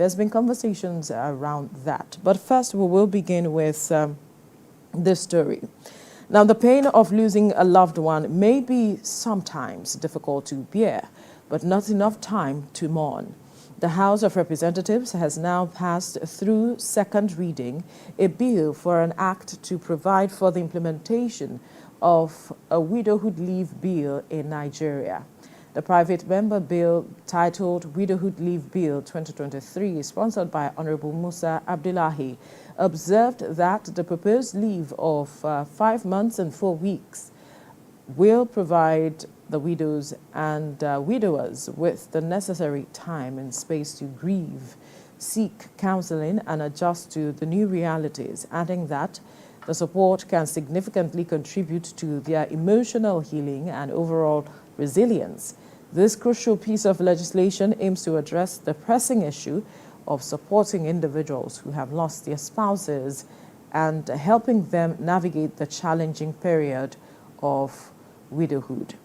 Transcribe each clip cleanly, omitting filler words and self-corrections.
there's been conversations around that. But first, we will begin with this story. Now, the pain of losing a loved one may be sometimes difficult to bear, but not enough time to mourn. The House of Representatives has now passed through second reading a bill for an act to provide for the implementation of a widowhood leave bill in Nigeria. The private member bill, titled Widowhood Leave Bill 2023, sponsored by Honorable Musa Abdullahi, observed that the proposed leave of 5 months and 4 weeks will provide the widows and widowers with the necessary time and space to grieve, seek counseling, and adjust to the new realities, adding that the support can significantly contribute to their emotional healing and overall resilience. This crucial piece of legislation aims to address the pressing issue of supporting individuals who have lost their spouses and helping them navigate the challenging period of widowhood.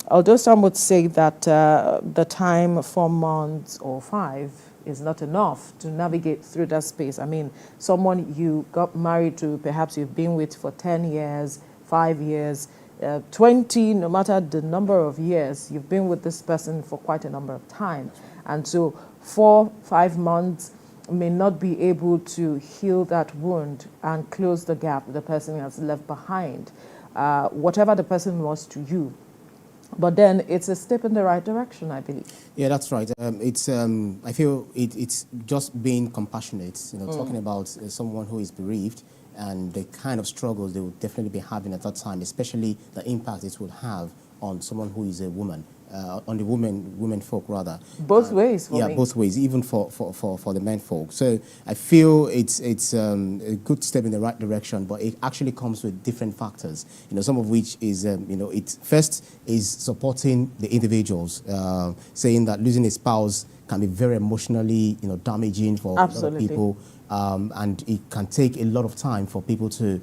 Although some would say that the time, 4 months or 5, is not enough to navigate through that space. I mean, someone you got married to, perhaps you've been with for 10 years, 5 years, 20, no matter the number of years, you've been with this person for quite a number of time. And so 4, 5 months may not be able to heal that wound and close the gap the person has left behind, whatever the person was to you. But then it's a step in the right direction, I believe. Yeah, that's right. I feel it's just being compassionate, talking about someone who is bereaved and the kind of struggles they will definitely be having at that time, especially the impact it will have on someone who is a woman, on the women folk rather. Both ways for me. Yeah, both ways, even for the men folk. So I feel it's a good step in the right direction, but it actually comes with different factors. Some of which is it first is supporting the individuals, saying that losing a spouse can be very emotionally damaging for a lot of people. And it can take a lot of time for people to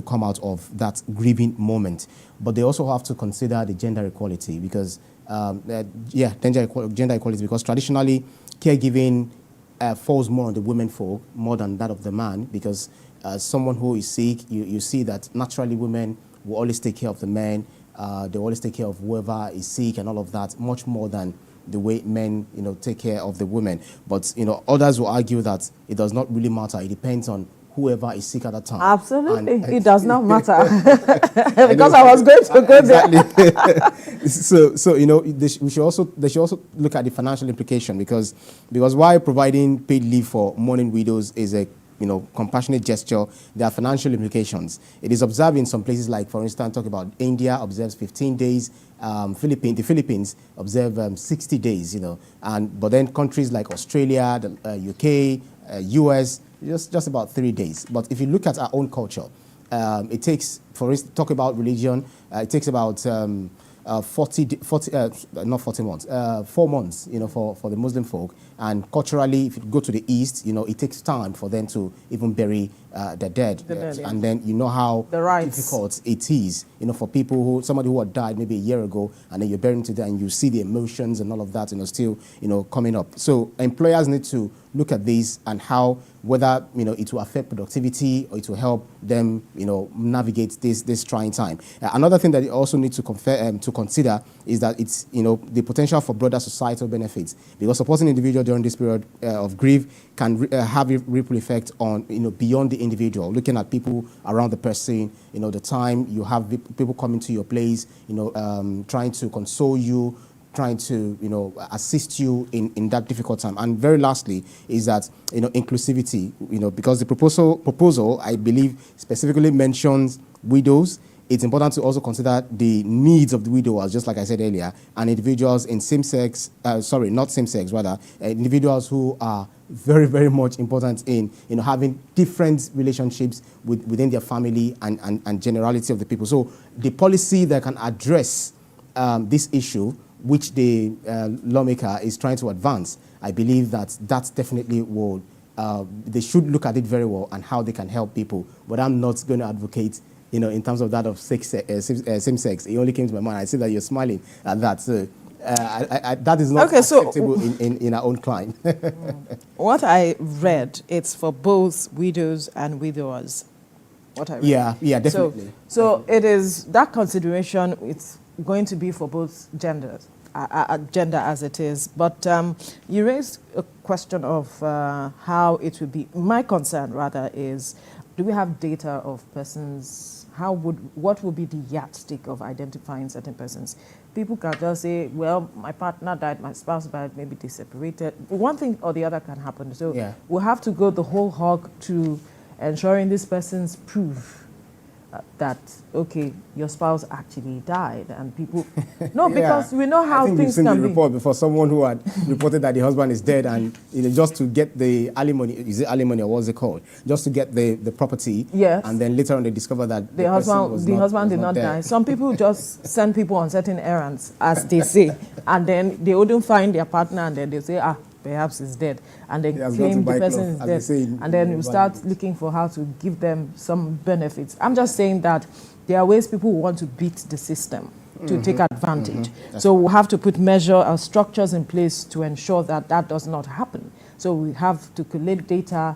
come out of that grieving moment. But they also have to consider the gender equality because, gender equality, because traditionally caregiving falls more on the women folk more than that of the man, because someone who is sick, you see that naturally women will always take care of the men, they always take care of whoever is sick and all of that, much more than the way men, take care of the women. But, others will argue that it does not really matter. It depends on whoever is sick at that time. Absolutely. It does not matter. Because I was going to go there. They should also look at the financial implication because while providing paid leave for mourning widows is a compassionate gesture, there are financial implications. It is observed in some places, like, for instance, talk about India observes 15 days, the Philippines observe 60 days, but then countries like Australia, the UK, US, just about 3 days. But if you look at our own culture, it takes, for instance, talk about religion, it takes about 4 months, for the Muslim folk. And culturally, if you go to the East, it takes time for them to even bury the dead. And then how difficult it is, for people somebody who had died maybe a year ago, and then you're burying today, and you see the emotions and all of that, still, coming up. So employers need to look at this and whether it will affect productivity or it will help them navigate this trying time. Another thing that you also need to consider is that it's the potential for broader societal benefits, because supporting individuals during this period of grief can have a ripple effect on beyond the individual, looking at people around the person, the time you have people coming to your place, trying to console you, trying to assist you in that difficult time. And very lastly is that inclusivity, because the proposal I believe specifically mentions widows. It's important to also consider the needs of the widowers, just like I said earlier, and individuals in individuals who are very, very much important in having different relationships within their family and generality of the people. So the policy that can address this issue, which the lawmaker is trying to advance, I believe that definitely will, they should look at it very well and how they can help people. But I'm not going to advocate in terms of that of same sex. It only came to my mind. I see that you're smiling at that. So that is not acceptable in our own clime. What I read, it's for both widows and widowers. What I read. Yeah, definitely. So it is that consideration. It's going to be for both genders, gender as it is. But you raised a question of how it would be. My concern rather is, do we have data of persons? What would be the yardstick of identifying certain persons? People can just say, well, my partner died, my spouse died, maybe they separated. One thing or the other can happen. So we'll have to go the whole hog to ensuring this person's proof that, okay, your spouse actually died, and people... No, because we know how things can be. I think we've seen the report before, someone who had reported that the husband is dead, and just to get the alimony, is it alimony or what's it called? Just to get the property, and then later on they discover that the husband did not die. Some people just send people on certain errands, as they say, and then they wouldn't find their partner, and then they say, perhaps he's dead, and they claim the person is dead, and then you start looking for how to give them some benefits. I'm just saying that there are ways people want to beat the system to take advantage. So we have to put structures in place to ensure that that does not happen. So we have to collect data,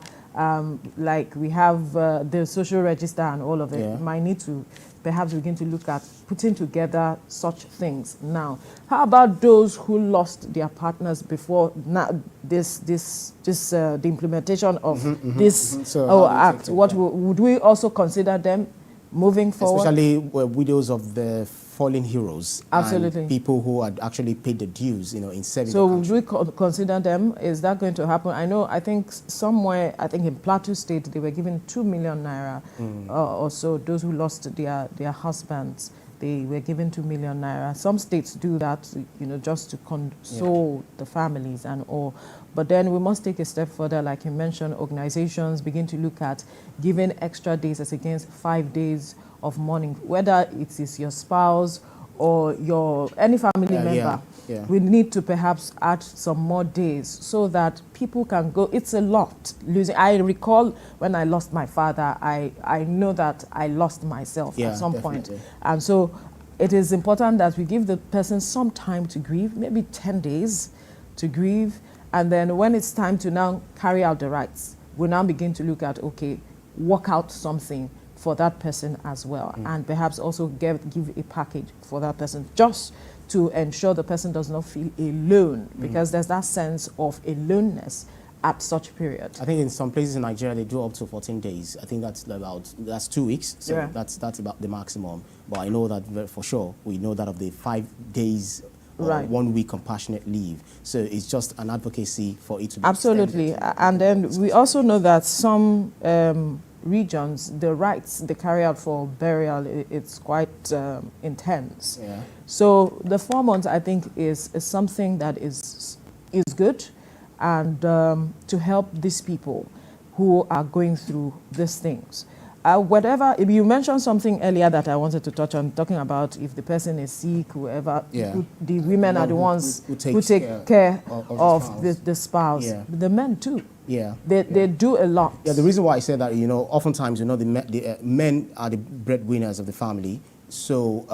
like we have the social register and all of it. We might need to perhaps begin to look at putting together such things now. How about those who lost their partners before now the implementation of this act? What would we also consider them moving forward? Especially widows of the fallen heroes. Absolutely. And people who had actually paid the dues, in serving So the country. would we consider them? Is that going to happen? I think somewhere, in Plateau State, they were given 2 million naira or so. Those who lost their husbands, they were given 2 million naira. Some states do that, just to console the families and all. But then we must take a step further, like you mentioned, organizations begin to look at giving extra days as against 5 days of mourning, whether it is your spouse or any family member. We need to perhaps add some more days so that people can go. It's a lot losing. I recall when I lost my father, I know that I lost myself at some point. And so it is important that we give the person some time to grieve, maybe 10 days to grieve. And then when it's time to now carry out the rites, we now begin to look at, okay, work out something for that person as well, and perhaps also give a package for that person, just to ensure the person does not feel alone, because there's that sense of aloneness at such period. I think in some places in Nigeria they do up to 14 days. I think that's 2 weeks, so that's about the maximum. But I know that for sure, we know that of the 5 days or 1 week compassionate leave. So it's just an advocacy for it to be absolutely extended. And then we also know that some regions, the rites they carry out for burial, it's quite intense. So the 4 months, I think, is something that is good, and to help these people who are going through these things. If you mentioned something earlier that I wanted to touch on, talking about if the person is sick, whoever, the women are the ones who take care of the spouse. The men too. They do a lot. The reason why I say that, oftentimes, the men are the breadwinners of the family. So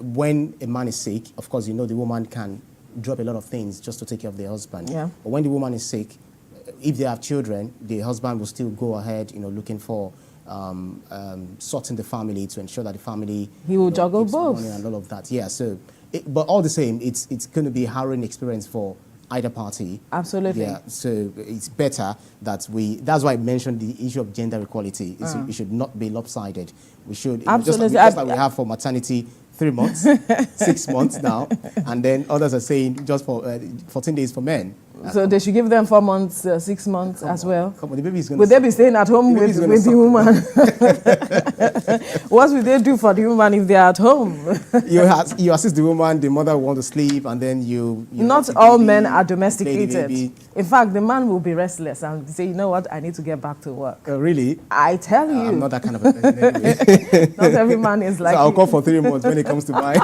when a man is sick, of course, the woman can drop a lot of things just to take care of their husband. But when the woman is sick, if they have children, the husband will still go ahead, looking for sorting the family to ensure that the family... He will juggle both. And all of that. So, but all the same, it's going to be a harrowing experience for either party. Absolutely. So it's better that that's why I mentioned the issue of gender equality. It should not be lopsided. We should, absolutely. Just like we have for maternity, 3 months, 6 months now, and then others are saying just for 14 days for men. So they should give them 4 months, 6 months as well. Come on, the baby is going Would they be staying at home with the woman? What would they do for the woman if they are at home? You assist the woman, the mother will want to sleep, and then you not all men are domesticated. In fact, the man will be restless and say, you know what, I need to get back to work. Really? I tell you. I'm not that kind of a person anyway. Not every man is like so I'll call for 3 months when it comes to mine.